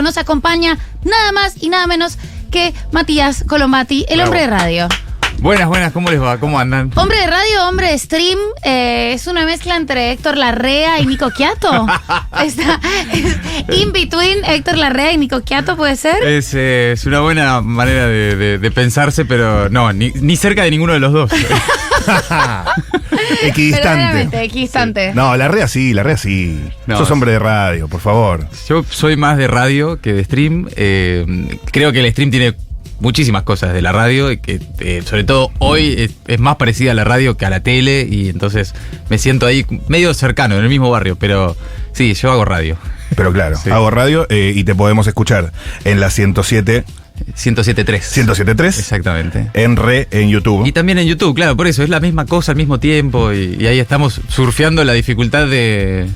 Nos acompaña nada más y nada menos que Matías Colombati, el hombre de radio. Buenas, ¿cómo les va? ¿Cómo andan? Hombre de radio, hombre de stream, es una mezcla entre Héctor Larrea y Nico Quiato. Es in between Héctor Larrea y Nico Quiato, ¿puede ser? Es una buena manera de pensarse, pero no, ni cerca de ninguno de los dos. Equidistante. Equidistante. Sí. No, Larrea sí. No, Sos hombre de radio, por favor. Yo soy más de radio que de stream. Creo que el stream tiene muchísimas cosas de la radio, y que sobre todo hoy es más parecida a la radio que a la tele, y entonces me siento ahí medio cercano, en el mismo barrio, pero sí, yo hago radio. Pero claro, Sí. hago radio y te podemos escuchar en la 107.3. 107.3. Exactamente. En YouTube. Y también en YouTube, claro, por eso es la misma cosa al mismo tiempo, y ahí estamos surfeando la dificultad de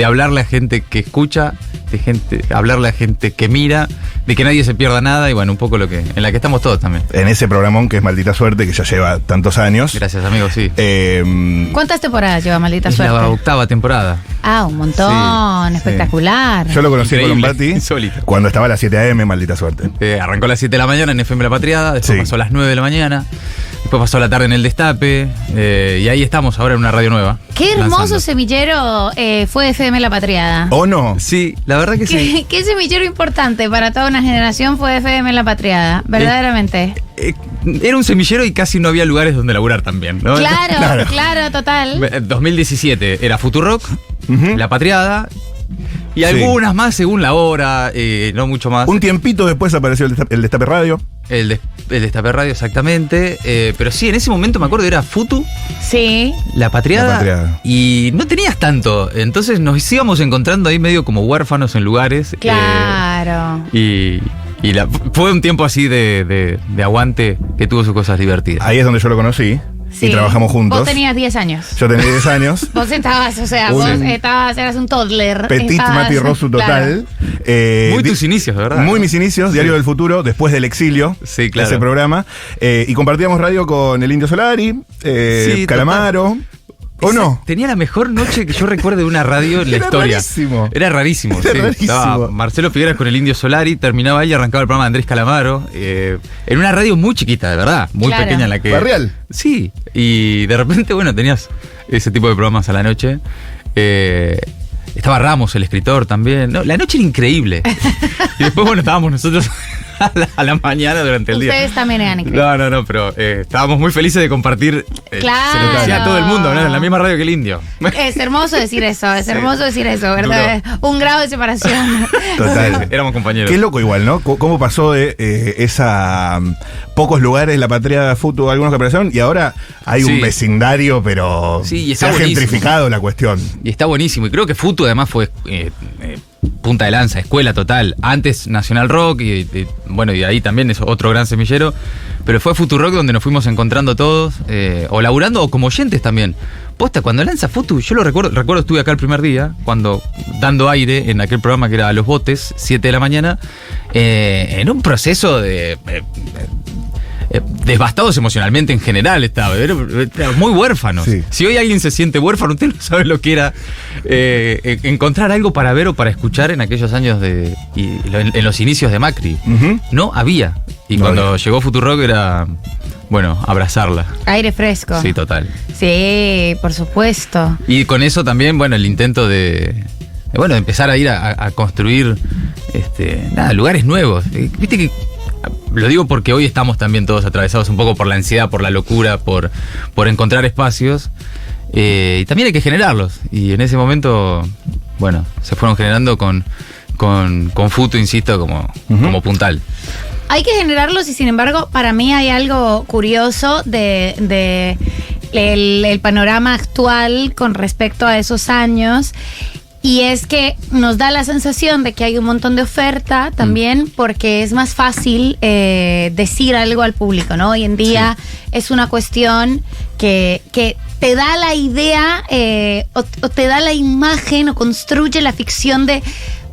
hablarle a gente que escucha, hablarle a gente que mira, de que nadie se pierda nada, y bueno, un poco en la que estamos todos también. En ese programón que es Maldita Suerte, que ya lleva tantos años. Gracias, amigos, sí. ¿Cuántas temporadas lleva Maldita Es Suerte? la 8ª temporada. Ah, un montón, Sí, espectacular. Yo lo conocí a Increíble, Colombati insólito. cuando estaba a las 7 AM, Maldita Suerte. Arrancó a las 7 de la mañana en FM La Patriada, después Sí. pasó a las 9 de la mañana, después pasó a la tarde en El Destape, y ahí estamos ahora en una radio nueva. Qué hermoso lanzando. semillero fue FM La Patriada. ¿O no? Sí, la verdad que sí. ¿Qué semillero importante para toda una generación fue FM La Patriada? Verdaderamente. Era un semillero y casi no había lugares donde laburar también, ¿no? Claro, total. 2017 era Futurock, Ujú. La Patriada, y Sí. algunas más según la hora, no mucho más. Un tiempito después apareció el Destape Radio. El Destape Radio, exactamente. Pero sí, en ese momento me acuerdo era Futu, Sí. La Patriada, La Patriada. y no tenías tanto. Entonces nos íbamos encontrando ahí medio como huérfanos en lugares. Claro. Fue un tiempo así de aguante que tuvo sus cosas divertidas. Ahí es donde yo lo conocí. Sí. Y trabajamos juntos. Vos tenías 10 años. Yo tenía 10 años. Vos estabas, eras un toddler. Petit Mati Rosu total. Muy tus inicios, de verdad. Muy mis inicios, Diario del Futuro, después del exilio. Sí, claro. Ese programa. Y compartíamos radio con el Indio Solari, Sí, Calamaro. ¿O no? Tenía la mejor noche que yo recuerde de una radio en la Era historia. rarísimo. Era rarísimo. Era Sí. rarísimo. Estaba Marcelo Figueras con el Indio Solari, terminaba ahí y arrancaba el programa de Andrés Calamaro. En una radio muy chiquita, de verdad. Muy Claro. pequeña en la que. Barrial. Sí. Y de repente, bueno, tenías ese tipo de programas a la noche. Estaba Ramos, el escritor, también. No, la noche era increíble. Y después, bueno, estábamos nosotros a la mañana durante el día. Ustedes también eran increíbles. No, pero estábamos muy felices de compartir. Claro. Se lo decía a todo el mundo, ¿no? En la misma radio que el Indio. Es hermoso decir eso, ¿verdad? Un grado de separación. Total. Éramos compañeros. Qué loco igual, ¿no? ¿Cómo pasó de esa pocos lugares, La Patria, Futu, algunos que aparecieron, y ahora hay un Sí. vecindario, pero Sí, y se está ha buenísimo. gentrificado la cuestión. Y está buenísimo. Y creo que Futu además fue punta de lanza, escuela total. Antes Nacional Rock, y bueno, y ahí también es otro gran semillero. Pero fue Futurock donde nos fuimos encontrando todos, o laburando, o como oyentes también. Posta, cuando lanza Futu, yo lo recuerdo estuve acá el primer día, cuando dando aire en aquel programa que era A los Botes, 7 de la mañana, en un proceso de devastados emocionalmente en general estaba muy huérfanos. Sí. Si hoy alguien se siente huérfano, usted no sabe lo que era encontrar algo para ver o para escuchar en aquellos años en los inicios de Macri. Ujú. No había. Y No cuando había. llegó Futurock era, bueno, abrazarla. Aire fresco. Sí, total. Sí, por supuesto. Y con eso también, bueno, el intento de empezar a ir a construir lugares nuevos. Viste que lo digo porque hoy estamos también todos atravesados un poco por la ansiedad, por la locura, por encontrar espacios. Y también hay que generarlos. Y en ese momento, bueno, se fueron generando con Futu, insisto, como puntal. Hay que generarlos y sin embargo para mí hay algo curioso de el panorama actual con respecto a esos años. Y es que nos da la sensación de que hay un montón de oferta también porque es más fácil decir algo al público, ¿no? Hoy en día es una cuestión que te da la idea o te da la imagen o construye la ficción de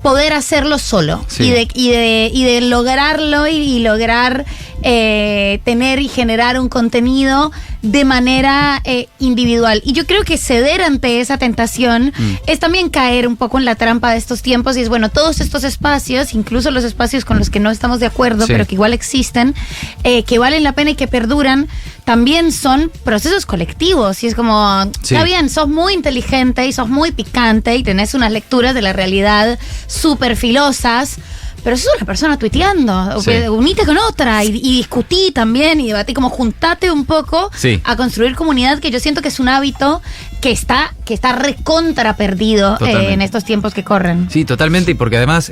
poder hacerlo solo Sí. y de lograrlo y lograr tener y generar un contenido de manera individual. Y yo creo que ceder ante esa tentación es también caer un poco en la trampa de estos tiempos y es, bueno, todos estos espacios, incluso los espacios con los que no estamos de acuerdo, pero que igual existen, que valen la pena y que perduran, también son procesos colectivos. Y es como, está bien, sos muy inteligente y sos muy picante y tenés unas lecturas de la realidad súper filosas, pero sos una persona tuiteando. Unite con otra y discutí también y debatí, como juntate un poco a construir comunidad, que yo siento que es un hábito que está recontra perdido en estos tiempos que corren. Sí, totalmente, y porque además,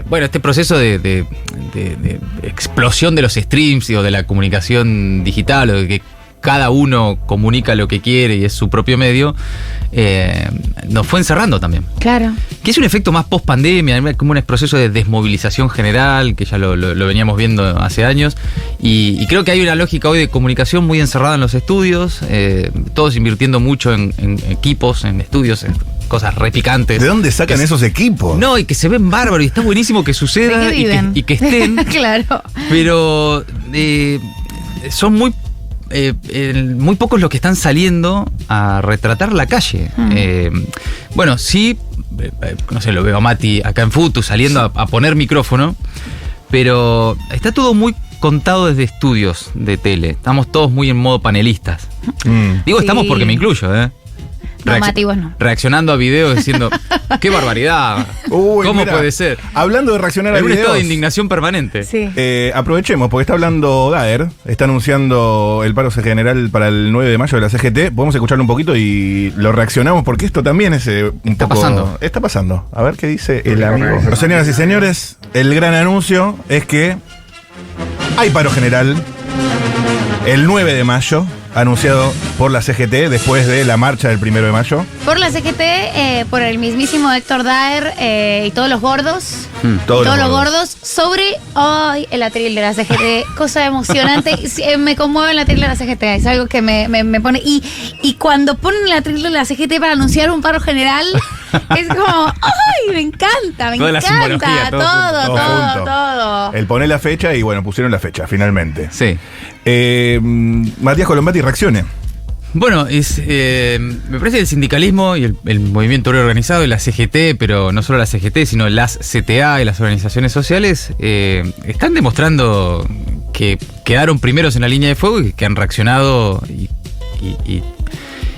bueno, este proceso de explosión de los streams o de la comunicación digital, o de que cada uno comunica lo que quiere y es su propio medio, nos fue encerrando también. Claro. Que es un efecto más post-pandemia, como un proceso de desmovilización general, que ya lo veníamos viendo hace años, y creo que hay una lógica hoy de comunicación muy encerrada en los estudios, todos invirtiendo mucho en equipos, en estudios, en cosas repicantes. ¿De dónde sacan esos equipos? No, y que se ven bárbaros, y está buenísimo que suceda y que estén. Claro. Pero son muy pocos los que están saliendo a retratar la calle. Bueno, sí, no sé, lo veo a Mati acá en Futu saliendo a poner micrófono, pero está todo muy contado desde estudios de tele. Estamos todos muy en modo panelistas. Digo estamos porque me incluyo, No, Mati, vos no. Reaccionando a videos diciendo, ¡qué barbaridad! ¿Cómo puede ser? Hablando de reaccionar a videos, un estado de indignación permanente. Sí. Aprovechemos, porque está hablando Daer, está anunciando el paro general para el 9 de mayo de la CGT. Podemos escucharlo un poquito y lo reaccionamos, porque esto también es está pasando. Está pasando. A ver qué dice el amigo. Pero, señoras y señores, el gran anuncio es que hay paro general el 9 de mayo. Anunciado por la CGT después de la marcha del 1 de mayo. Por la CGT, por el mismísimo Héctor Daer y todos los gordos. Todos los gordos. Sobre hoy el atril de la CGT. Cosa emocionante. Me conmueve el atril de la CGT. Es algo que me pone. Y cuando ponen el atril de la CGT para anunciar un paro general, es como, ¡ay! Me encanta, me toda encanta. Todo. Él pone la fecha y bueno, pusieron la fecha, finalmente. Sí. Matías Colombati, reaccione. Bueno, me parece que el sindicalismo y el movimiento obrero organizado y la CGT, pero no solo la CGT, sino las CTA y las organizaciones sociales, están demostrando que quedaron primeros en la línea de fuego y que han reaccionado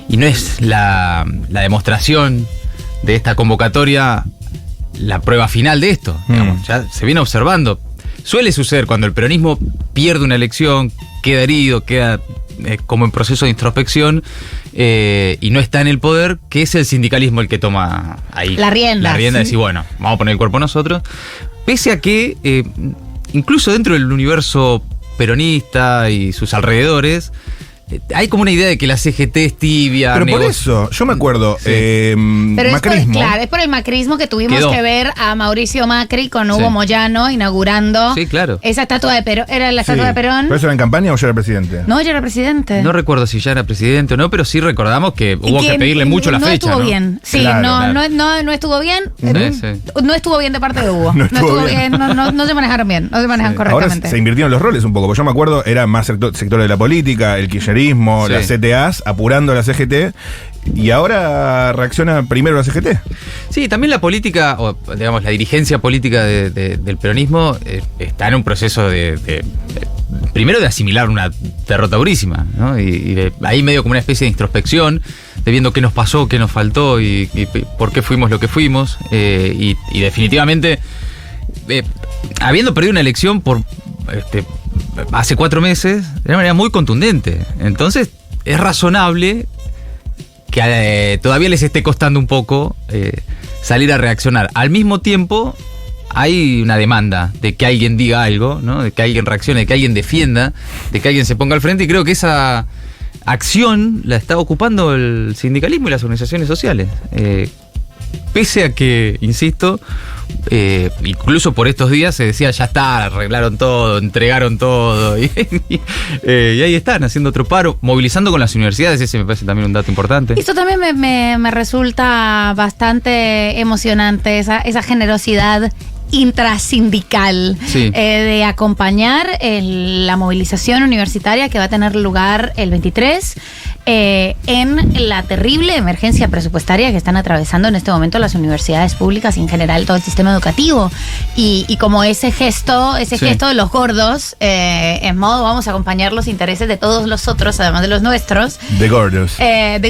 y no es la demostración de esta convocatoria la prueba final de esto. Digamos, ya se viene observando. Suele suceder cuando el peronismo pierde una elección, queda herido, queda como en proceso de introspección y no está en el poder, que es el sindicalismo el que toma ahí la rienda de decir, bueno, vamos a poner el cuerpo nosotros. Pese a que incluso dentro del universo peronista y sus alrededores, hay como una idea de que la CGT es tibia. Pero por eso, yo me acuerdo, pero macrismo. Es por el macrismo que tuvimos que ver a Mauricio Macri con Hugo Moyano inaugurando esa estatua de Perón. ¿Era la estatua de Perón? ¿Pero eso era en campaña o ya era presidente? No, ya era presidente. No recuerdo si ya era presidente o no, pero sí recordamos que hubo que pedirle mucho la fecha. No estuvo bien. Sí, claro, no estuvo bien. No estuvo bien de parte de Hugo. No estuvo bien. No se manejaron bien. No se manejan correctamente. Ahora se invirtieron los roles un poco. Porque yo me acuerdo, era más sector de la política, el kirchnerismo, las CTAs, apurando a la CGT, y ahora reacciona primero la CGT. Sí, también la política, o digamos la dirigencia política del peronismo está en un proceso primero de asimilar una derrota durísima, ¿no? Y ahí medio como una especie de introspección, de viendo qué nos pasó, qué nos faltó y por qué fuimos lo que fuimos, y definitivamente habiendo perdido una elección por hace 4 meses de una manera muy contundente. Entonces es razonable que todavía les esté costando un poco salir a reaccionar. Al mismo tiempo hay una demanda de que alguien diga algo, ¿no? De que alguien reaccione, de que alguien defienda, de que alguien se ponga al frente, y creo que esa acción la está ocupando el sindicalismo y las organizaciones sociales. Pese a que, insisto, incluso por estos días se decía, ya está, arreglaron todo, entregaron todo, y ahí están, haciendo otro paro, movilizando con las universidades. Ese me parece también un dato importante. Esto también me resulta bastante emocionante, esa generosidad intrasindical de acompañar la movilización universitaria que va a tener lugar el 23 en la terrible emergencia presupuestaria que están atravesando en este momento las universidades públicas y en general todo el sistema educativo. Y como ese gesto de los gordos, en modo vamos a acompañar los intereses de todos los otros, además de los nuestros. De gordos. De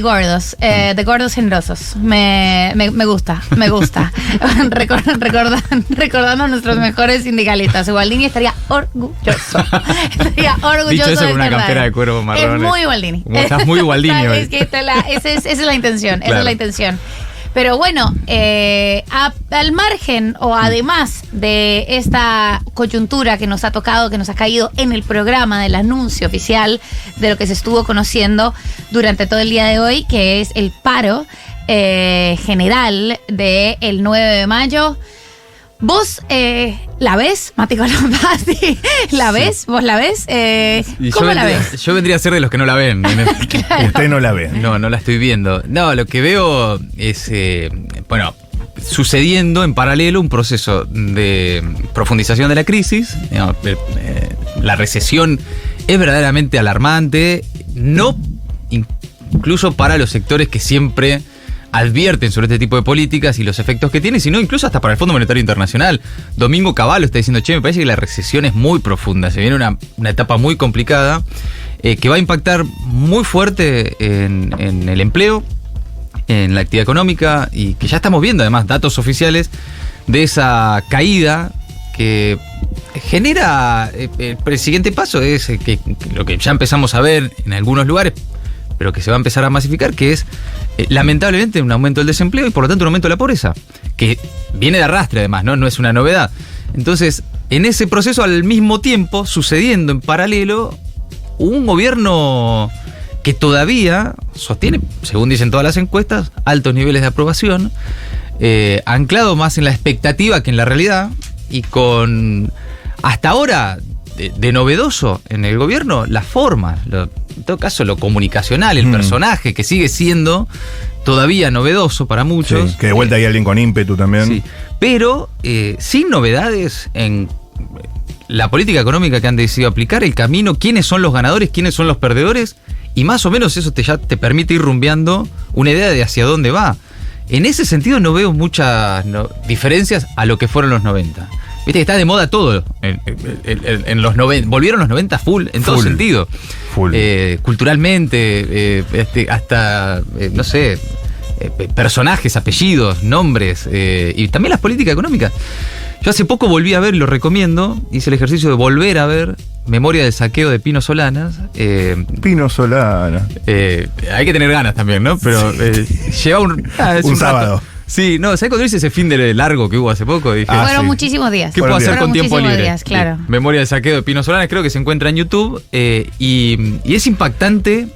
gordos generosos. Me gusta. Recordando a nuestros mejores sindicalistas. Ubaldini estaría orgulloso. Dicho eso con una campera de cuero marrón. Es muy Ubaldini. Estás muy Ubaldini hoy. Es que esa es la intención. Claro. Esa es la intención. Pero bueno, al margen o además de esta coyuntura que nos ha tocado, que nos ha caído en el programa del anuncio oficial de lo que se estuvo conociendo durante todo el día de hoy, que es el paro general del 9 de mayo. ¿Vos la ves, Mati Colombati? ¿La ves? ¿Vos la ves? ¿Cómo la ves? Yo vendría a ser de los que no la ven. Claro. Usted no la ve. No la estoy viendo. No, lo que veo es, sucediendo en paralelo un proceso de profundización de la crisis. La recesión es verdaderamente alarmante, no incluso para los sectores que siempre advierten sobre este tipo de políticas y los efectos que tiene, sino incluso hasta para el Fondo Monetario Internacional. Domingo Cavallo está diciendo, me parece que la recesión es muy profunda, se viene una etapa muy complicada que va a impactar muy fuerte en el empleo, en la actividad económica, y que ya estamos viendo además datos oficiales de esa caída que genera. El siguiente paso es que lo que ya empezamos a ver en algunos lugares, pero que se va a empezar a masificar, que es lamentablemente un aumento del desempleo y por lo tanto un aumento de la pobreza, que viene de arrastre además, no es una novedad. Entonces, en ese proceso, al mismo tiempo, sucediendo en paralelo, un gobierno que todavía sostiene, según dicen todas las encuestas, altos niveles de aprobación, anclado más en la expectativa que en la realidad, y con hasta ahora de novedoso en el gobierno la forma, en todo caso lo comunicacional, el personaje, que sigue siendo todavía novedoso para muchos. Sí, que de vuelta hay alguien con ímpetu también. Sí, pero sin novedades en la política económica que han decidido aplicar, el camino, quiénes son los ganadores, quiénes son los perdedores, y más o menos eso ya te permite ir rumbeando una idea de hacia dónde va. En ese sentido no veo muchas diferencias a lo que fueron los 90. Viste que está de moda todo. En los 90, volvieron los 90 full, en todo sentido. Full. Culturalmente, hasta, no sé, personajes, apellidos, nombres, y también las políticas económicas. Yo hace poco volví a ver, y lo recomiendo, hice el ejercicio de volver a ver Memoria del saqueo de Pino Solanas. Pino Solanas. Hay que tener ganas también, ¿no? Pero lleva un sábado. Rato. Sí, no, ¿sabes cuando hice ese fin de largo que hubo hace poco? Dije, fueron muchísimos días. ¿Qué puedo hacer con tiempo libre? Días, claro. Memoria del saqueo de Pino Solanas, creo que se encuentra en YouTube. Y es impactante.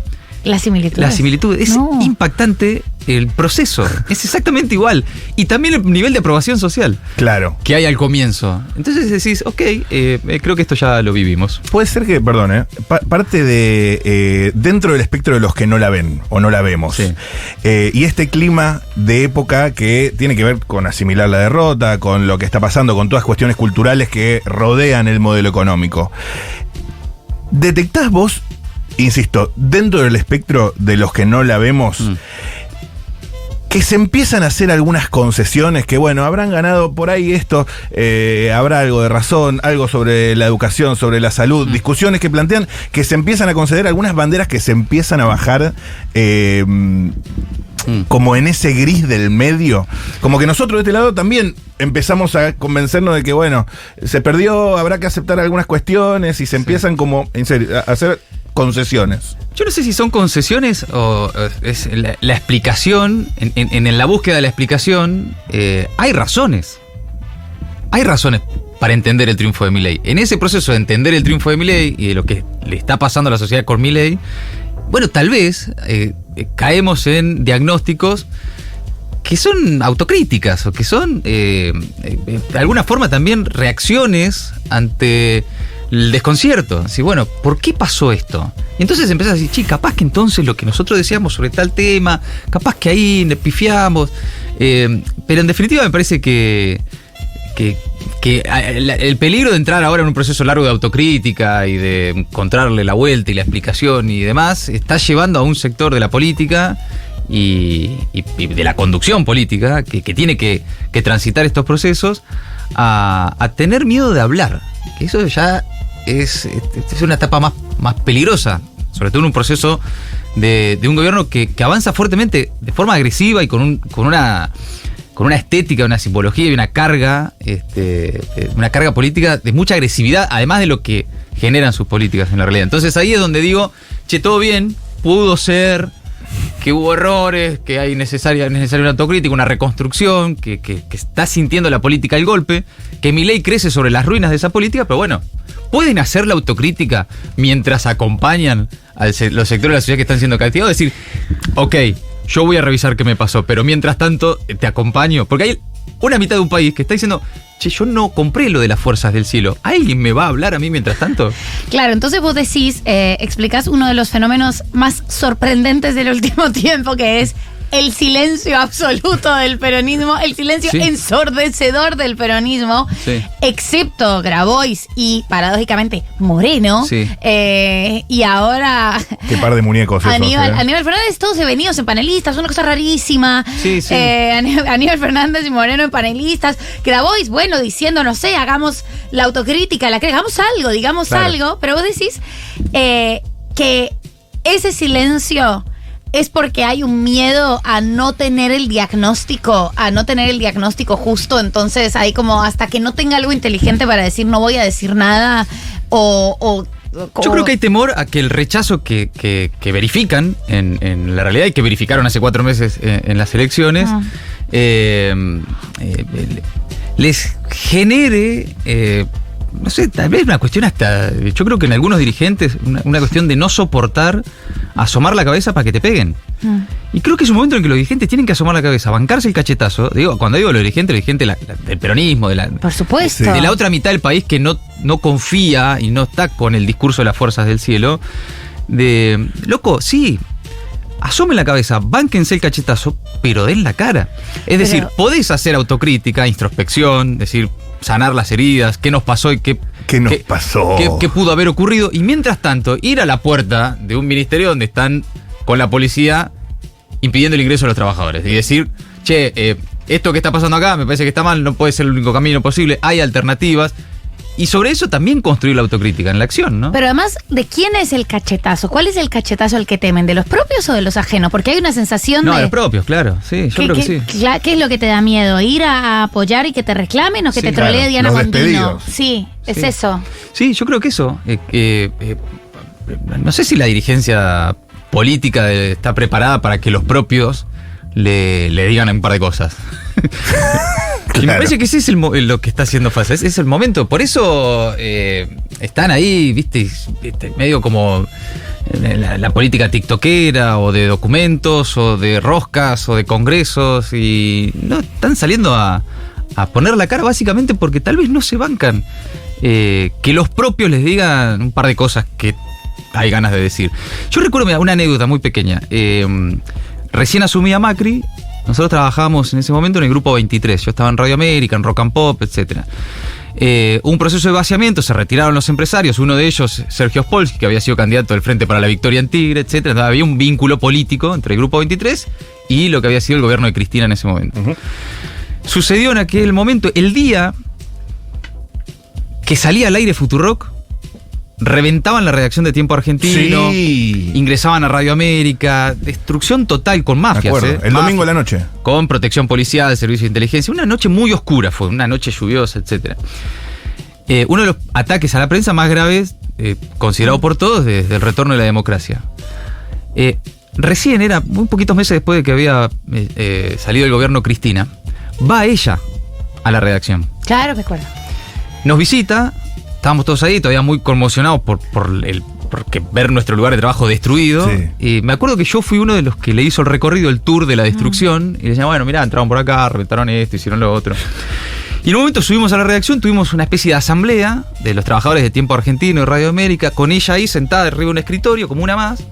La similitud. Es impactante el proceso. Es exactamente igual. Y también el nivel de aprobación social. Claro. Que hay al comienzo. Entonces decís, creo que esto ya lo vivimos. Puede ser que, perdón, parte de dentro del espectro de los que no la ven o no la vemos. Sí. Y este clima de época que tiene que ver con asimilar la derrota, con lo que está pasando, con todas las cuestiones culturales que rodean el modelo económico. ¿Detectás vos, insisto, dentro del espectro de los que no la vemos, que se empiezan a hacer algunas concesiones que, bueno, habrán ganado por ahí esto, habrá algo de razón, algo sobre la educación, sobre la salud, discusiones que plantean que se empiezan a conceder algunas banderas que se empiezan a bajar como en ese gris del medio? Como que nosotros de este lado también empezamos a convencernos de que, bueno, se perdió, habrá que aceptar algunas cuestiones y se empiezan como, en serio, a hacer concesiones. Yo no sé si son concesiones o es la explicación. En la búsqueda de la explicación hay razones. Hay razones para entender el triunfo de Milei. En ese proceso de entender el triunfo de Milei y de lo que le está pasando a la sociedad con Milei, bueno, tal vez caemos en diagnósticos que son autocríticas o que son de alguna forma también reacciones ante el desconcierto. Así, bueno, ¿por qué pasó esto? Y entonces empezás a decir, capaz que entonces lo que nosotros decíamos sobre tal tema, capaz que ahí le pifiamos. Pero en definitiva me parece que el peligro de entrar ahora en un proceso largo de autocrítica y de encontrarle la vuelta y la explicación y demás, está llevando a un sector de la política y de la conducción política que tiene que transitar estos procesos a tener miedo de hablar. Que eso ya es una etapa más peligrosa, sobre todo en un proceso de un gobierno que avanza fuertemente, de forma agresiva y con una estética, una simbología y una carga política de mucha agresividad, además de lo que generan sus políticas en la realidad. Entonces ahí es donde digo, todo bien, pudo ser que hubo errores, que hay necesaria una autocrítica, una reconstrucción, que está sintiendo la política el golpe, que Milei crece sobre las ruinas de esa política, pero bueno, pueden hacer la autocrítica mientras acompañan a los sectores de la sociedad que están siendo castigados, decir, ok, yo voy a revisar qué me pasó, pero mientras tanto te acompaño, porque hay una mitad de un país que está diciendo, yo no compré lo de las fuerzas del cielo, ¿alguien me va a hablar a mí mientras tanto? Claro, entonces vos decís, explicás uno de los fenómenos más sorprendentes del último tiempo, que es el silencio absoluto del peronismo, el silencio ensordecedor del peronismo, excepto Grabois y, paradójicamente, Moreno. Y ahora... Qué par de muñecos Aníbal Fernández, todos venidos en panelistas, una cosa rarísima. Aníbal Fernández y Moreno en panelistas. Grabois, bueno, diciendo, no sé, hagamos la autocrítica, hagamos algo, digamos algo. Pero vos decís que ese silencio es porque hay un miedo a no tener el diagnóstico, justo. Entonces hay como hasta que no tenga algo inteligente para decir no voy a decir nada o yo creo que hay temor a que el rechazo que verifican en la realidad y que verificaron hace 4 meses en las elecciones les genere no sé, tal vez una cuestión hasta, yo creo que en algunos dirigentes, una cuestión de no soportar asomar la cabeza para que te peguen. Y creo que es un momento en que los dirigentes tienen que asomar la cabeza, bancarse el cachetazo. Cuando digo los dirigentes del peronismo, por supuesto, de la otra mitad del país que no confía y no está con el discurso de las fuerzas del cielo, de, loco, sí, asomen la cabeza, bánquense el cachetazo, pero den la cara. Es decir, podés hacer autocrítica, introspección, decir, sanar las heridas, qué nos pasó y qué pudo haber ocurrido, y mientras tanto ir a la puerta de un ministerio donde están con la policía impidiendo el ingreso de los trabajadores y decir, esto que está pasando acá me parece que está mal, no puede ser el único camino posible, hay alternativas. Y sobre eso también construir la autocrítica en la acción, ¿no? Pero además, ¿de quién es el cachetazo? ¿Cuál es el cachetazo al que temen? ¿De los propios o de los ajenos? Porque hay una sensación de... No, de los propios, claro. Sí, yo creo que sí. ¿Qué es lo que te da miedo? ¿Ir a apoyar y que te reclamen o que te trolee Diana Mondino? Sí, es eso. Sí, yo creo que eso. No sé si la dirigencia política está preparada para que los propios le digan un par de cosas. Claro. Y me parece que ese es lo que está haciendo falta, es el momento. Por eso están ahí, viste, medio como la política tiktokera, o de documentos, o de roscas, o de congresos, y no están saliendo a poner la cara básicamente porque tal vez no se bancan que los propios les digan un par de cosas que hay ganas de decir. Yo recuerdo una anécdota muy pequeña. Recién asumía Macri. Nosotros trabajábamos en ese momento en el Grupo 23. Yo estaba en Radio América, en Rock and Pop, etc. Un proceso de vaciamiento, se retiraron los empresarios, uno de ellos, Sergio Spolsky, que había sido candidato del Frente para la Victoria en Tigre, etc. Entonces, había un vínculo político entre el Grupo 23 y lo que había sido el gobierno de Cristina en ese momento. Sucedió en aquel momento, el día que salía al aire Futurock, reventaban la redacción de Tiempo Argentino, ingresaban a Radio América, destrucción total con mafias. El domingo de la noche. Con protección policial, servicio de inteligencia. Una noche muy oscura fue, una noche lluviosa, etc. Uno de los ataques a la prensa más graves, considerado por todos, desde el retorno de la democracia. Recién, era muy poquitos meses después de que había salido el gobierno Cristina, va ella a la redacción. Claro, me acuerdo. Nos visita. Estábamos todos ahí, todavía muy conmocionados porque ver nuestro lugar de trabajo destruido. Sí. Y me acuerdo que yo fui uno de los que le hizo el recorrido, el tour de la destrucción. Y le decía, bueno, mirá, entraron por acá, reventaron esto, hicieron lo otro. Y en un momento subimos a la redacción, tuvimos una especie de asamblea de los trabajadores de Tiempo Argentino y Radio América, con ella ahí sentada arriba de un escritorio, como una más.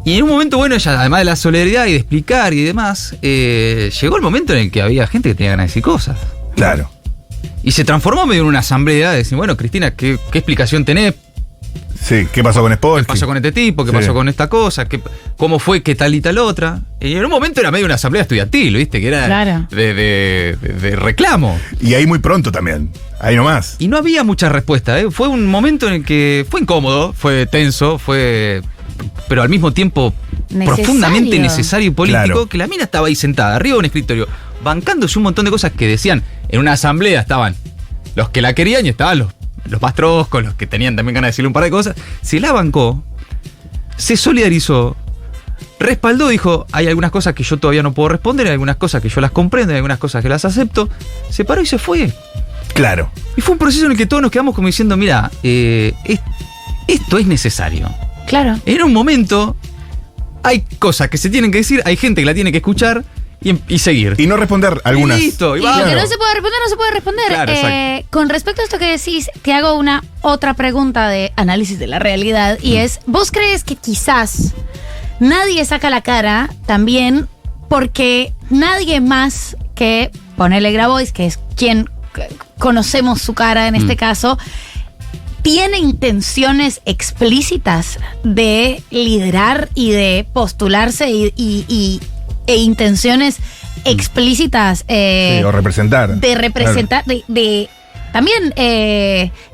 Y en un momento, bueno, ella, además de la solidaridad y de explicar y demás, llegó el momento en el que había gente que tenía ganas de decir cosas. Claro. Y se transformó medio en una asamblea de decir, bueno, Cristina, ¿qué explicación tenés? Sí, ¿qué pasó con Spolsky? ¿Qué pasó con este tipo? ¿Qué Sí. pasó con esta cosa? ¿Cómo fue que tal y tal otra? Y en un momento era medio una asamblea estudiantil, ¿viste? Que era Claro. de reclamo. Y ahí muy pronto también. Ahí nomás. Y no había mucha respuesta, ¿eh? Fue un momento en el que fue incómodo, fue tenso, pero al mismo tiempo Necesario. profundamente necesario y político, Claro. que la mina estaba ahí sentada, arriba de un escritorio, bancándose un montón de cosas que decían. En una asamblea estaban los que la querían y estaban los más troscos, los que tenían también ganas de decirle un par de cosas. Se la bancó, se solidarizó, respaldó, dijo, hay algunas cosas que yo todavía no puedo responder, hay algunas cosas que yo las comprendo, hay algunas cosas que las acepto. Se paró y se fue. Claro. Y fue un proceso en el que todos nos quedamos como diciendo, mira, esto es necesario. Claro. En un momento hay cosas que se tienen que decir, hay gente que la tiene que escuchar y seguir. Y no responder algunas. Y listo, y Y va. lo que no se puede responder, no se puede responder. Claro, exacto. Con respecto a esto que decís, te hago una otra pregunta de análisis de la realidad y es, ¿vos crees que quizás nadie saca la cara también porque nadie más que ponele Grabois, que es quien conocemos su cara en este caso, tiene intenciones explícitas de liderar y de postularse e intenciones explícitas Sí, o representar. de representar, de también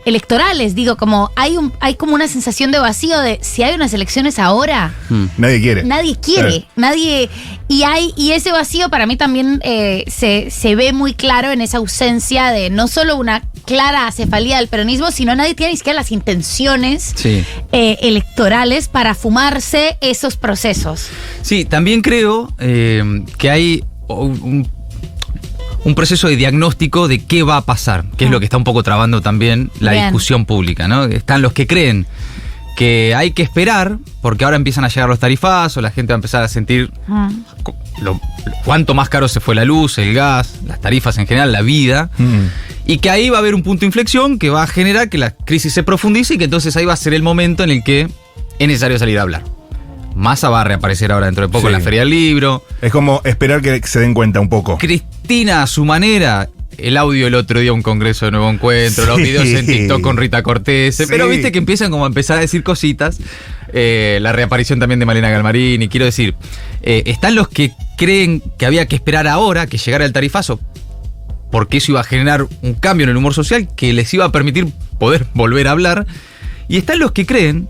electorales, digo, como hay como una sensación de vacío de si hay unas elecciones ahora, Nadie quiere. nadie quiere, Claro. nadie, y ese vacío para mí también se ve muy claro en esa ausencia de no solo una clara acefalía del peronismo, sino nadie tiene ni siquiera las intenciones Sí. electorales para fumarse esos procesos. Sí, también creo que hay un proceso de diagnóstico de qué va a pasar, que es lo que está un poco trabando también la Bien. discusión pública, ¿no? Están los que creen que hay que esperar, porque ahora empiezan a llegar los tarifazos, la gente va a empezar a sentir cuánto más caro se fue la luz, el gas, las tarifas en general, la vida, y que ahí va a haber un punto de inflexión que va a generar que la crisis se profundice y que entonces ahí va a ser el momento en el que es necesario salir a hablar. Massa va a reaparecer ahora dentro de poco Sí. en la Feria del Libro. Es como esperar que se den cuenta un poco. Cristina, a su manera, el audio el otro día, un congreso de Nuevo Encuentro, los Sí. videos en TikTok con Rita Cortés, Sí. pero viste que empiezan como a empezar a decir cositas. La reaparición también de Malena Galmarini, quiero decir, están los que creen que había que esperar ahora que llegara el tarifazo, porque eso iba a generar un cambio en el humor social que les iba a permitir poder volver a hablar, y están los que creen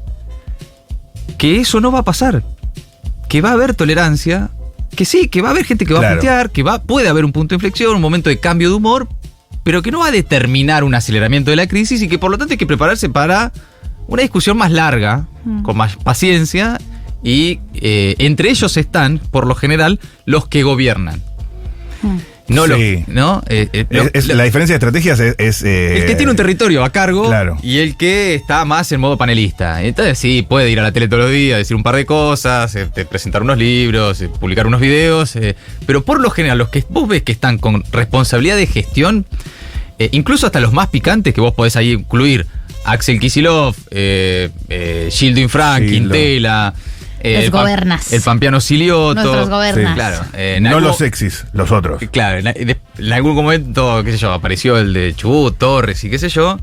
que eso no va a pasar, que va a haber tolerancia, que sí, que va a haber gente que va Claro. a putear, que puede haber un punto de inflexión, un momento de cambio de humor, pero que no va a determinar un aceleramiento de la crisis y que por lo tanto hay que prepararse para una discusión más larga, con más paciencia, y entre ellos están, por lo general, los que gobiernan. No Sí. ¿no? La diferencia de estrategias es el que tiene un territorio a cargo Claro. y el que está más en modo panelista. Entonces sí, puede ir a la tele todos los días, decir un par de cosas, presentar unos libros, publicar unos videos, pero por lo general los que vos ves que están con responsabilidad de gestión, incluso hasta los más picantes que vos podés ahí incluir, Axel Kicillof, Gildo Infran, Gildo. Quintela, Los gobernas. el Pampiano Silioto. Nuestros gobernas. Sí, Claro, no los sexys, los otros. Claro, en algún momento, qué sé yo, apareció el de Chubut, Torres y qué sé yo.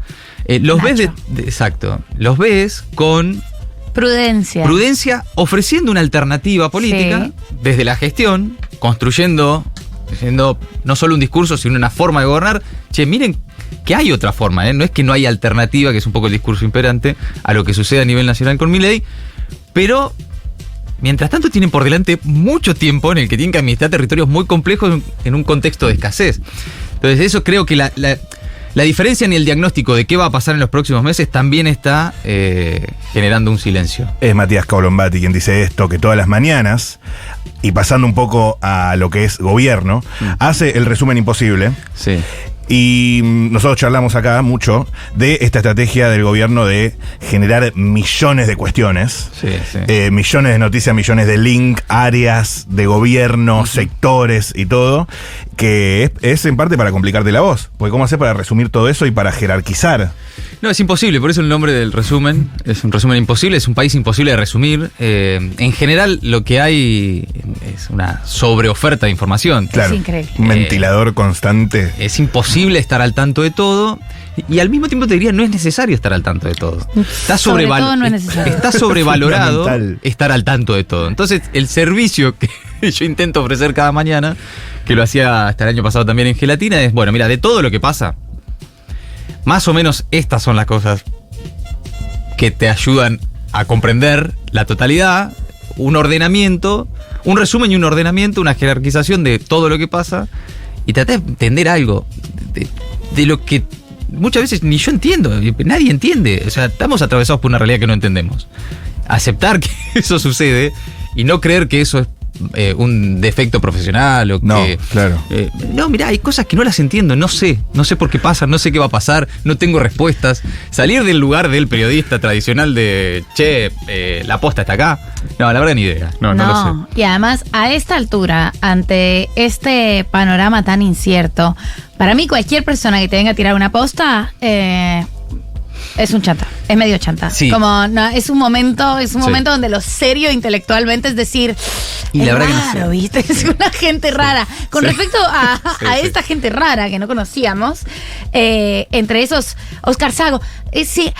Los ves Nacho. exacto, los ves con Prudencia. prudencia ofreciendo una alternativa política Sí. desde la gestión, construyendo no solo un discurso, sino una forma de gobernar. Che, miren que hay otra forma, ¿eh? No es que no hay alternativa, que es un poco el discurso imperante, a lo que sucede a nivel nacional con Milei, pero mientras tanto tienen por delante mucho tiempo en el que tienen que administrar territorios muy complejos en un contexto de escasez. Entonces eso creo que la diferencia en el diagnóstico de qué va a pasar en los próximos meses también está generando un silencio. Es Matías Colombati quien dice esto, que todas las mañanas, y pasando un poco a lo que es gobierno, hace el resumen imposible. Sí. Y nosotros charlamos acá mucho de esta estrategia del gobierno de generar millones de cuestiones, Sí, sí. millones de noticias, millones de links, áreas de gobierno, sectores y todo, que es en parte para complicarte la voz. Porque ¿cómo hacer para resumir todo eso y para jerarquizar? No, es imposible, por eso el nombre del resumen. Es un resumen imposible, es un país imposible de resumir. En general, lo que hay es una sobreoferta de información. Claro, increíble. un ventilador constante. Es imposible imposible estar al tanto de todo. Y al mismo tiempo te diría, no es necesario estar al tanto de todo. Sobre todo no es necesario. Está sobrevalorado Fundamental. estar al tanto de todo. Entonces, el servicio que yo intento ofrecer cada mañana, que lo hacía hasta el año pasado también en Gelatina, es, bueno, mira, de todo lo que pasa, más o menos estas son las cosas que te ayudan a comprender la totalidad, un ordenamiento, un resumen y un ordenamiento, una jerarquización de todo lo que pasa, y tratar de entender algo de lo que muchas veces ni yo entiendo, nadie entiende. O sea, estamos atravesados por una realidad que no entendemos. Aceptar que eso sucede y no creer que eso es un defecto profesional o que... No, claro. No, mirá, hay cosas que no las entiendo, no sé por qué pasan, no sé qué va a pasar, no tengo respuestas. Salir del lugar del periodista tradicional de, la posta está acá. No, la verdad ni idea, no lo sé. Y además, a esta altura, ante este panorama tan incierto, para mí cualquier persona que te venga a tirar una posta... es un chanta, es medio chanta. Sí. Como no, es un momento donde lo serio intelectualmente es decir, y es la verdad raro, que no sé. ¿viste? Es una gente rara. Con Sí. respecto a Sí. esta gente rara que no conocíamos, entre esos, Oscar Sago, sí,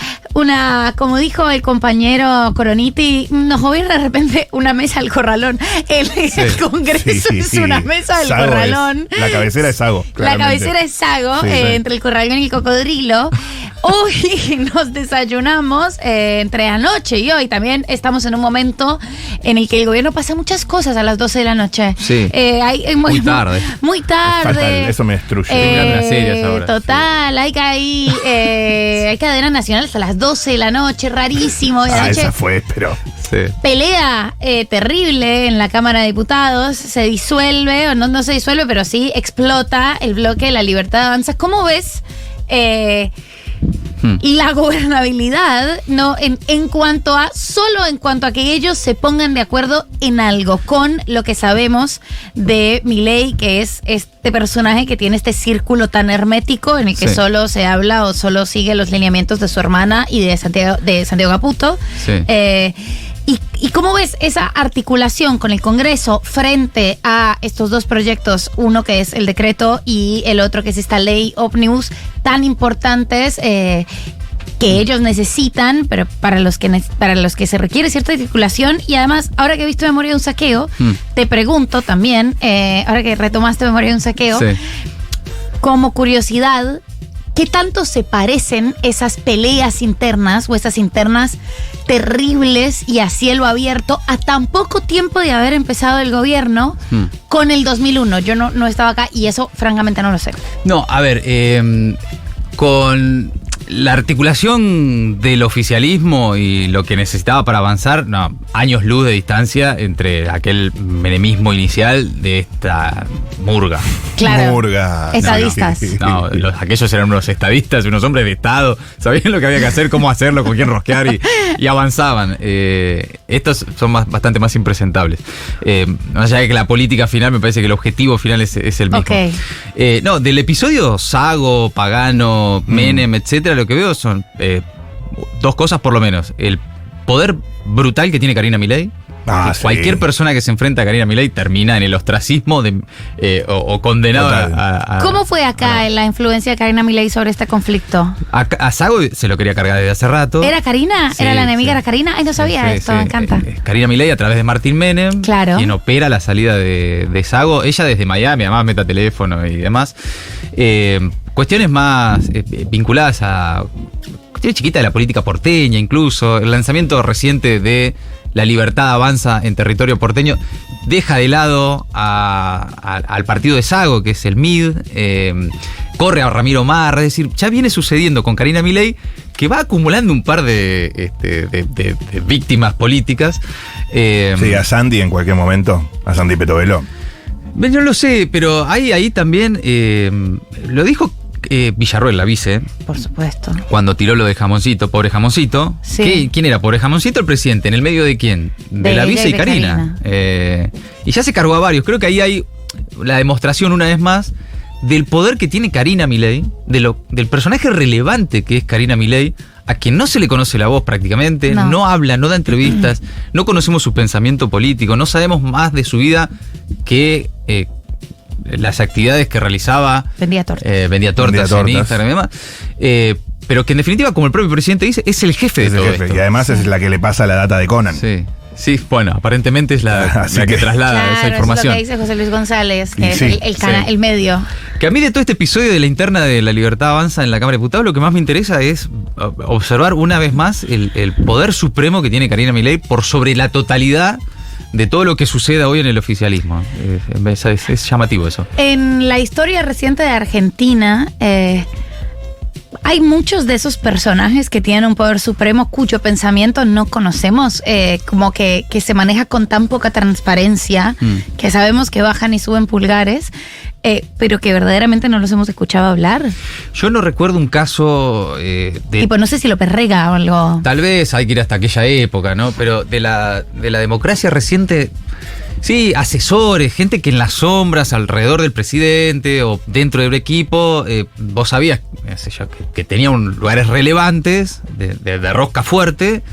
como dijo el compañero Coroniti, nos gobierna de repente una mesa al corralón. El Congreso es una mesa del Sago corralón. La cabecera es Sago. La claramente. cabecera es Sago, Sí, sí. entre el corralón y el cocodrilo. Hoy nos desayunamos entre anoche y hoy. También estamos en un momento en el que el gobierno pasa muchas cosas a las 12 de la noche. Sí. Muy tarde. Muy tarde. Fatal, eso me destruye. Terminan las series ahora. Total, hay cadenas nacionales a las 12 de la noche, rarísimo. Y anoche Esa fue, pero... Sí. pelea terrible en la Cámara de Diputados, se disuelve, o no se disuelve, pero sí explota el bloque de La Libertad Avanza. ¿Cómo ves la gobernabilidad, no, en cuanto a que ellos se pongan de acuerdo en algo con lo que sabemos de Milei, que es este personaje que tiene este círculo tan hermético en el que Sí. solo se habla o solo sigue los lineamientos de su hermana y de Santiago Caputo? Sí. ¿Y cómo ves esa articulación con el Congreso frente a estos dos proyectos, uno que es el decreto y el otro que es esta ley ómnibus, tan importantes que ellos necesitan, pero para los que se requiere cierta articulación? Y además, ahora que he visto Memoria de un saqueo, te pregunto también, ahora que retomaste Memoria de un saqueo, Sí. como curiosidad, ¿qué tanto se parecen esas peleas internas o esas internas terribles y a cielo abierto a tan poco tiempo de haber empezado el gobierno con el 2001? Yo no estaba acá y eso francamente no lo sé. No, a ver, con la articulación del oficialismo y lo que necesitaba para avanzar, no, años luz de distancia entre aquel menemismo inicial de esta murga. Claro. Murga. Estadistas. No, aquellos eran unos estadistas, unos hombres de Estado, sabían lo que había que hacer, cómo hacerlo, con quién rosquear y avanzaban. Estos son bastante más impresentables. Más allá de que la política final, me parece que el objetivo final es el mismo. Ok. No, del episodio Sago, Pagano, Menem, etcétera, lo que veo son dos cosas por lo menos. El poder brutal que tiene Karina Milei. Ah, sí. Cualquier persona que se enfrenta a Karina Milei termina en el ostracismo o condenado a... ¿Cómo fue acá la influencia de Karina Milei sobre este conflicto? A Sago se lo quería cargar desde hace rato. ¿Era Karina? Sí, ¿Era la enemiga? sí. ¿Era Karina? Ay, no sabía Sí, esto, sí. me encanta. Karina Milei a través de Martín Menem, Claro. quien opera la salida de Sago, ella desde Miami, además meta teléfono y demás. Cuestiones más vinculadas a cuestiones chiquitas de la política porteña, incluso el lanzamiento reciente de La Libertad Avanza en territorio porteño deja de lado al partido de Sago, que es el MID, corre a Ramiro Marra, es decir, ya viene sucediendo con Karina Milei, que va acumulando un par de víctimas políticas. Sí, a Sandy en cualquier momento, a Sandy Petovelo. Yo lo sé, pero ahí también lo dijo Villarroel, la vice, Por supuesto. cuando tiró lo de Jamoncito, pobre Jamoncito. Sí. ¿Quién era pobre Jamoncito? El presidente. ¿En el medio de quién? De De la ella vice y y de Karina. Y ya se cargó a varios. Creo que ahí hay la demostración una vez más del poder que tiene Karina Milei, del personaje relevante que es Karina Milei, a quien no se le conoce la voz prácticamente, no habla, no da entrevistas, no conocemos su pensamiento político, no sabemos más de su vida que las actividades que realizaba. Vendía tortas. Vendía tortas en Instagram y demás. Pero que en definitiva, como el propio presidente dice, es el jefe de todo esto. Y además es la que le pasa la data de Conan. Sí. Sí, bueno, aparentemente es la que traslada esa información. Eso es lo que dice José Luis González, que sí, es el medio. Que a mí de todo este episodio de la interna de La Libertad Avanza en la Cámara de Diputados, lo que más me interesa es observar una vez más el poder supremo que tiene Karina Milei por sobre la totalidad de todo lo que suceda hoy en el oficialismo. Es llamativo eso. En la historia reciente de Argentina, hay muchos de esos personajes que tienen un poder supremo cuyo pensamiento no conocemos, como que se maneja con tan poca transparencia, que sabemos que bajan y suben pulgares, pero que verdaderamente no los hemos escuchado hablar. Yo no recuerdo un caso tipo, no sé si López Rega o algo. Tal vez hay que ir hasta aquella época, ¿no? Pero de la democracia reciente... Sí, asesores, gente que en las sombras, alrededor del presidente o dentro del equipo, vos sabías que tenía lugares relevantes, de rosca fuerte,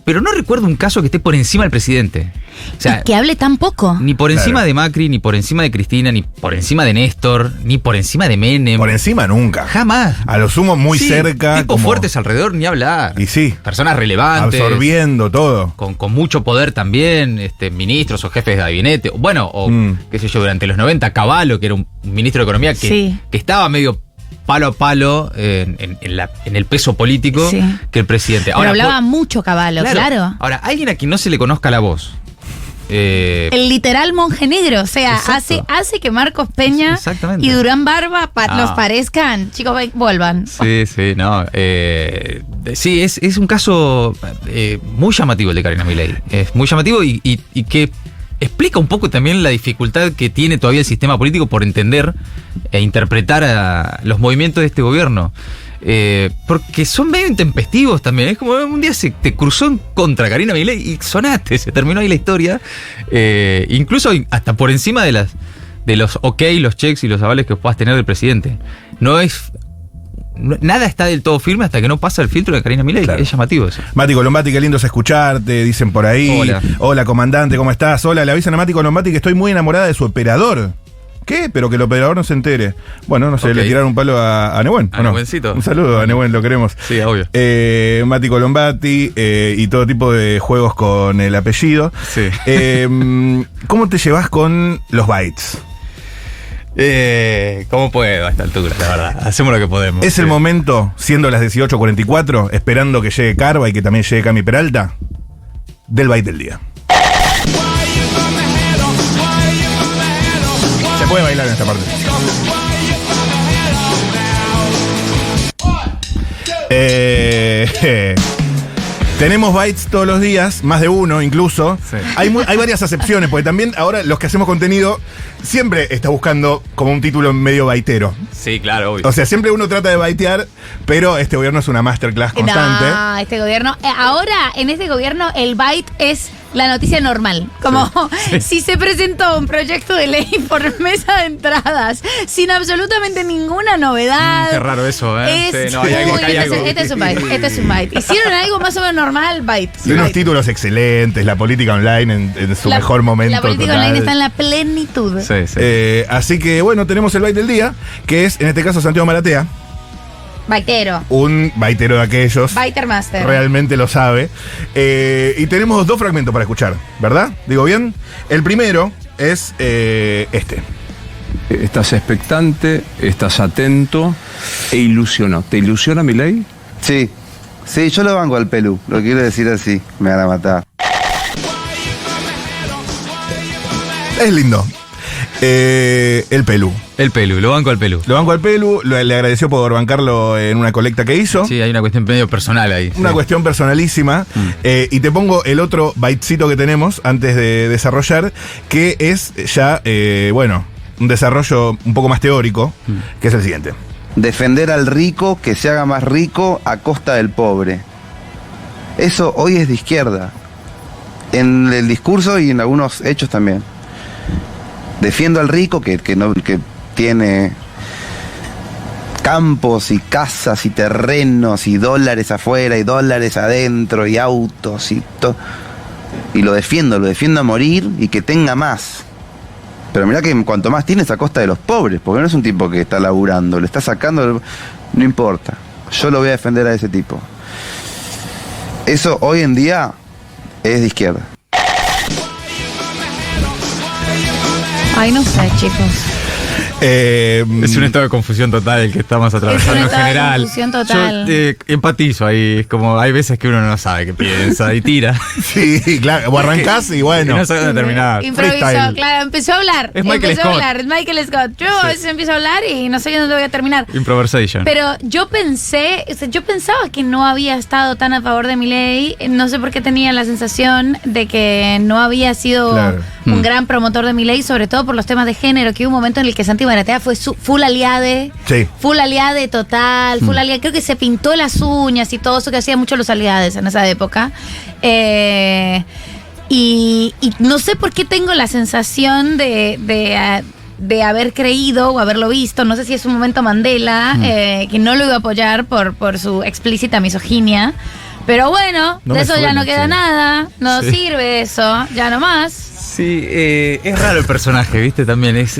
pero no recuerdo un caso que esté por encima del presidente. O sea, y que hable tan poco. Ni por encima de Macri, ni por encima de Cristina, ni por encima de Néstor, ni por encima de Menem. Por encima nunca. Jamás. A lo sumo muy cerca. Tipos fuertes alrededor, ni hablar. Y sí. Personas relevantes. Absorbiendo todo. Con mucho poder también, ministros o jefes de gabinete. Bueno, qué sé yo, durante los 90, Cavallo, que era un ministro de Economía que estaba medio palo a palo en el peso político que el presidente. Pero ahora, hablaba mucho Cavallo, claro. Ahora, alguien a quien no se le conozca la voz. El literal monje negro, o sea, hace que Marcos Peña y Durán Barba nos parezcan, chicos, vuelvan. Sí, no. Sí, es un caso muy llamativo el de Karina Milei. Es muy llamativo y que explica un poco también la dificultad que tiene todavía el sistema político por entender e interpretar a los movimientos de este gobierno. Porque son medio intempestivos también. Es como un día se te cruzó en contra Karina Milei y sonaste, se terminó ahí la historia. Incluso hasta por encima de los los checks y los avales que puedas tener del presidente. Nada está del todo firme hasta que no pasa el filtro de Karina Milei. Claro. Es llamativo eso. Mati Colombati, qué lindo es escucharte, dicen por ahí. Hola, comandante, ¿cómo estás? Hola, le avisan a Mati Colombati que estoy muy enamorada de su operador. ¿Qué? Pero que el operador no se entere. Bueno, no sé, le tiraron un palo a Nehuen. A Nehuencito. Un saludo a Nehuen, lo queremos. Sí, obvio. Mati Colombati y todo tipo de juegos con el apellido. Sí. ¿Cómo te llevas con los bytes? ¿Cómo puedo a esta altura, la verdad? Hacemos lo que podemos. ¿Es el momento, siendo las 18:44, esperando que llegue Carva y que también llegue Cami Peralta, del byte del día? Se puede bailar en esta parte. Tenemos bytes todos los días, más de uno incluso. Sí. Hay varias acepciones, porque también ahora los que hacemos contenido siempre está buscando como un título medio baitero. Sí, claro, obvio. O sea, siempre uno trata de baitear, pero este gobierno es una masterclass constante. No, este gobierno, ahora en este gobierno el byte es la noticia normal. Como si se presentó un proyecto de ley por mesa de entradas sin absolutamente ninguna novedad. Qué raro eso, ¿eh? Este es un byte. Hicieron algo más o menos normal, byte. Y unos títulos excelentes, la política online en su mejor momento. La política online está en la plenitud. Sí. Así que bueno, tenemos el byte del día, que es en este caso Santiago Maratea. Baitero. Un baitero de aquellos. Baiter Master. Realmente lo sabe. Y tenemos dos fragmentos para escuchar, ¿verdad? ¿Digo bien? El primero es este. Estás expectante, estás atento e ilusionado. ¿Te ilusiona Milei? Sí, yo lo banco al Pelú. Lo quiero decir así. Me van a matar. Es lindo. El Pelú. Lo banco al Pelú. Lo banco al Pelú, le agradeció por bancarlo en una colecta que hizo. Sí, hay una cuestión medio personal ahí. Una cuestión personalísima. Y te pongo el otro bytecito que tenemos antes de desarrollar, que es ya, un desarrollo un poco más teórico, que es el siguiente. Defender al rico que se haga más rico a costa del pobre. Eso hoy es de izquierda. En el discurso y en algunos hechos también. Defiendo al rico que tiene campos y casas y terrenos y dólares afuera y dólares adentro y autos y todo. Y lo defiendo a morir y que tenga más. Pero mirá que cuanto más tiene es a costa de los pobres, porque no es un tipo que está laburando, le está sacando, no importa. Yo lo voy a defender a ese tipo. Eso hoy en día es de izquierda. Ay, no sé, chicos. Es un estado de confusión total el que estamos atravesando en general. Confusión total. Yo empatizo ahí, es como hay veces que uno no sabe qué piensa y tira. Sí, claro. O arrancás y bueno. Y no sabe dónde terminar. Improvisó, Freestyle. claro, empezó a hablar. Es Michael Scott. Es Michael Scott. Yo a veces empiezo a hablar y no sé dónde voy a terminar. Improvisation. Pero yo pensaba que no había estado tan a favor de Milei. No sé por qué tenía la sensación de que no había sido Claro. un gran promotor de Milei, sobre todo por los temas de género, que hubo un momento en el que Santi Maratea fue full aliade. Sí. Full aliade total, full aliade. Creo que se pintó las uñas y todo eso que hacían mucho los aliades en esa época. Y no sé por qué tengo la sensación de haber creído o haberlo visto, no sé si es un momento Mandela, que no lo iba a apoyar por su explícita misoginia. Pero bueno, No de me eso ya suena, no queda sí. nada, no Sí. sirve eso, ya no más. Sí, es raro el personaje, ¿viste? También es.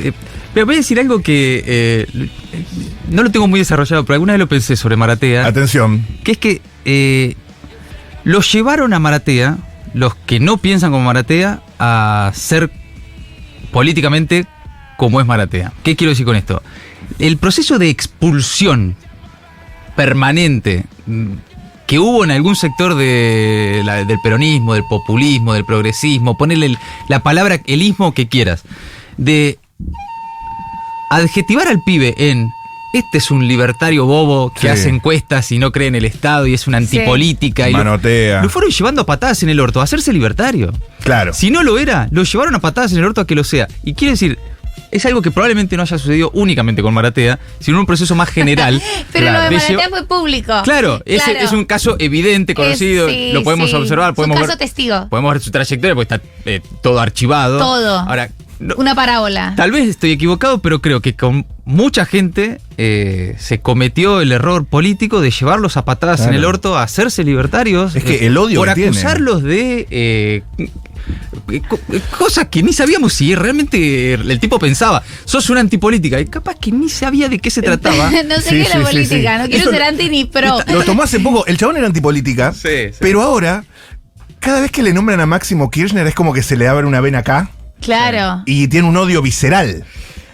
Pero voy a decir algo que no lo tengo muy desarrollado, pero alguna vez lo pensé sobre Maratea. Atención. Que es que los llevaron a Maratea, los que no piensan como Maratea, a ser políticamente como es Maratea. ¿Qué quiero decir con esto? El proceso de expulsión permanente que hubo en algún sector del peronismo, del populismo, del progresismo, ponele la palabra, el ismo que quieras, de adjetivar al pibe en este es un libertario bobo que Sí. hace encuestas y no cree en el Estado y es una antipolítica. Y Manotea. lo fueron llevando a patadas en el orto, a hacerse libertario. Claro. Si no lo era, lo llevaron a patadas en el orto a que lo sea. Y quiero decir, es algo que probablemente no haya sucedido únicamente con Maratea, sino en un proceso más general. Pero Claro. lo de De Maratea lleva- fue público. Claro, es un caso evidente, conocido, Sí, lo podemos sí. observar, Es podemos un ver, caso testigo. podemos ver su trayectoria porque está todo archivado. Todo. Ahora, no- Una parábola. tal vez estoy equivocado, pero creo que con mucha gente se cometió el error político de llevarlos a patadas Claro. en el orto a hacerse libertarios. Es que el odio por que tienen. acusarlos de cosas que ni sabíamos si realmente el tipo pensaba. Sos una antipolítica y capaz que ni sabía de qué se trataba. No sé Sí, qué es sí, la sí, política, sí. no quiero Eso- ser anti ni pro. Lo tomó hace poco. El chabón era antipolítica. Sí, sí. Pero ahora, cada vez que le nombran a Máximo Kirchner es como que se le abre una vena acá Claro. y tiene un odio visceral.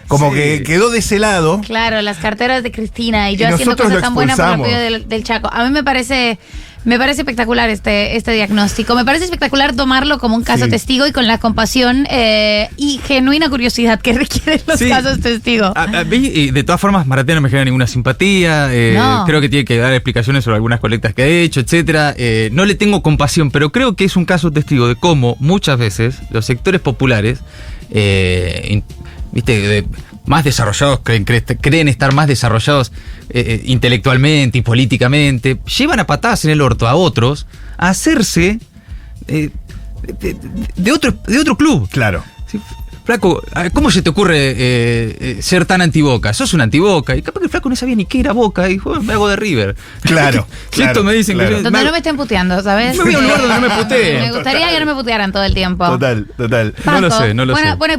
Como Sí. que quedó de ese lado. Claro, las carteras de Cristina y yo Y haciendo nosotros cosas lo tan buenas por el apoyo expulsamos. del Chaco. A mí me parece espectacular este diagnóstico. Me parece espectacular tomarlo como un caso Sí. testigo y con la compasión y genuina curiosidad que requieren los Sí. casos testigo. A mí, de todas formas, Maratea no me genera ninguna simpatía. No. Creo que tiene que dar explicaciones sobre algunas colectas que ha hecho, etcétera. No le tengo compasión, pero creo que es un caso testigo de cómo muchas veces los sectores populares, viste, más desarrollados, creen estar más desarrollados intelectualmente y políticamente, llevan a patadas en el orto a otros a hacerse de otro club. Claro. Sí, Flaco, ¿cómo se te ocurre ser tan anti-Boca? Sos un anti-Boca. Y capaz que el Flaco no sabía ni qué era Boca. Y dijo, me hago de River. Claro, Si esto me dicen claro. que yo- Donde no me estén puteando, ¿sabes? Me voy a un lugar donde no me puteen. Me gustaría que no me putearan todo el tiempo. Total. No lo sé, no lo buena, sé. Buena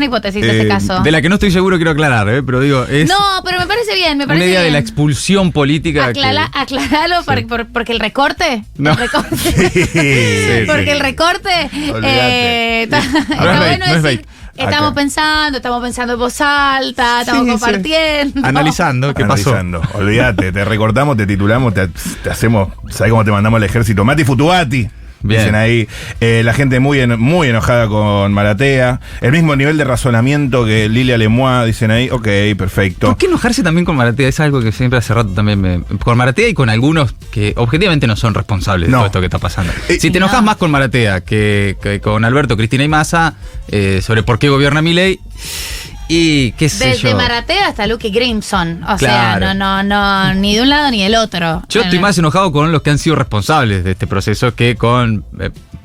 hipótesis de este caso. De la que no estoy seguro, quiero aclarar, pero digo, es No, pero me parece bien, me una parece idea de bien. la expulsión política. Aclaralo porque el recorte. No. El recorte. Sí, Porque sí. el recorte. Olvídate. Está No es bueno bait, no es decir. bait. Estamos pensando en voz alta, estamos Sí, sí. compartiendo. Analizando qué pasó. Analizando. Olvídate, te recortamos, te titulamos, te hacemos. ¿Sabes cómo te mandamos al ejército? Mati Futuati. Bien. Dicen ahí. La gente muy enojada con Maratea. El mismo nivel de razonamiento que Lilia Lemois, dicen ahí. Ok, perfecto. ¿Por qué enojarse también con Maratea? Es algo que siempre hace rato también con Maratea y con algunos que objetivamente no son responsables de No. todo esto que está pasando. Si te No. enojas más con Maratea que con Alberto, Cristina y Massa sobre por qué gobierna Milei y qué sé Desde yo. Maratea hasta Luke Grimson. O Claro. sea, no, ni de un lado ni del otro. Yo estoy más enojado con los que han sido responsables de este proceso que con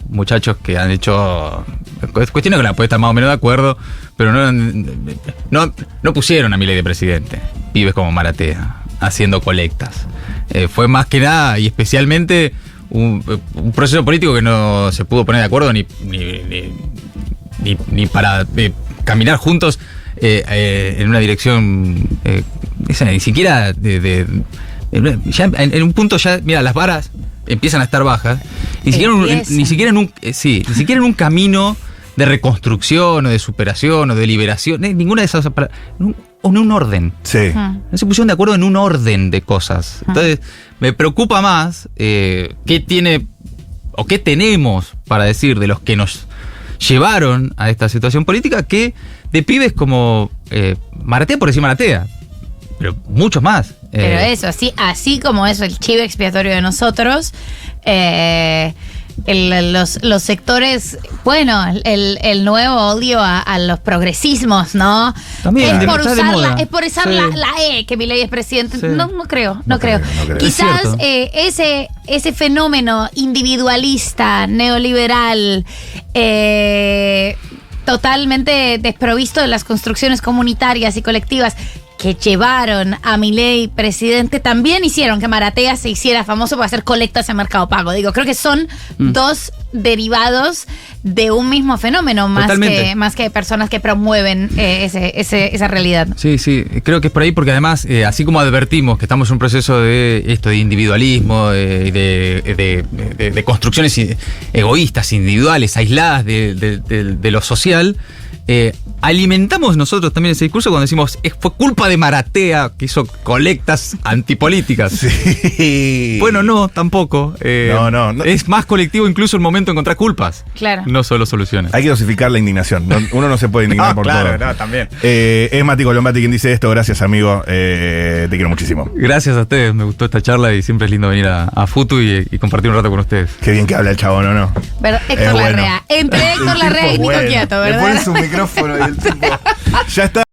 muchachos que han hecho cuestiones con las que puede estar más o menos de acuerdo, pero no pusieron a Milei de presidente. Pibes como Maratea, haciendo colectas. Fue más que nada y especialmente un proceso político que no se pudo poner de acuerdo ni para caminar juntos en una dirección, ni siquiera ya en un punto ya, mira, las varas empiezan a estar bajas, ni siquiera en un camino de reconstrucción o de superación o de liberación, ninguna de esas, en un orden. Sí. No se pusieron de acuerdo en un orden de cosas. Entonces, me preocupa más qué tiene o qué tenemos para decir de los que nos llevaron a esta situación política que de pibes como Maratea, por decir Maratea, pero muchos más. Pero eso, así como eso, el chivo expiatorio de nosotros, los sectores, bueno, el nuevo odio a los progresismos, ¿no? También, es por usar la E, que Milei es presidente. Sí. No creo. Quizás ese fenómeno individualista, neoliberal, totalmente desprovisto de las construcciones comunitarias y colectivas que llevaron a Milei presidente, también hicieron que Maratea se hiciera famoso por hacer colectas en Mercado Pago. Digo, creo que son dos derivados de un mismo fenómeno, más que personas que promueven esa realidad. Sí, creo que es por ahí, porque además, así como advertimos que estamos en un proceso de individualismo, de construcciones egoístas, individuales, aisladas de lo social, alimentamos nosotros también ese discurso cuando decimos fue culpa de Maratea que hizo colectas antipolíticas. Sí. Bueno, no, tampoco. No. Es más colectivo incluso el momento de encontrar culpas. Claro. No solo soluciones. Hay que dosificar la indignación. Uno no se puede indignar por todo. No, también. Es Mati Colombati quien dice esto. Gracias, amigo. Te quiero muchísimo. Gracias a ustedes. Me gustó esta charla y siempre es lindo venir a Futu y compartir un rato con ustedes. Qué bien que habla el chabón, ¿no? Pero Héctor Larrea. Entre Héctor Larrea y Nico Quiato, ¿verdad? Le pones un micrófono y el tipo... Ya está.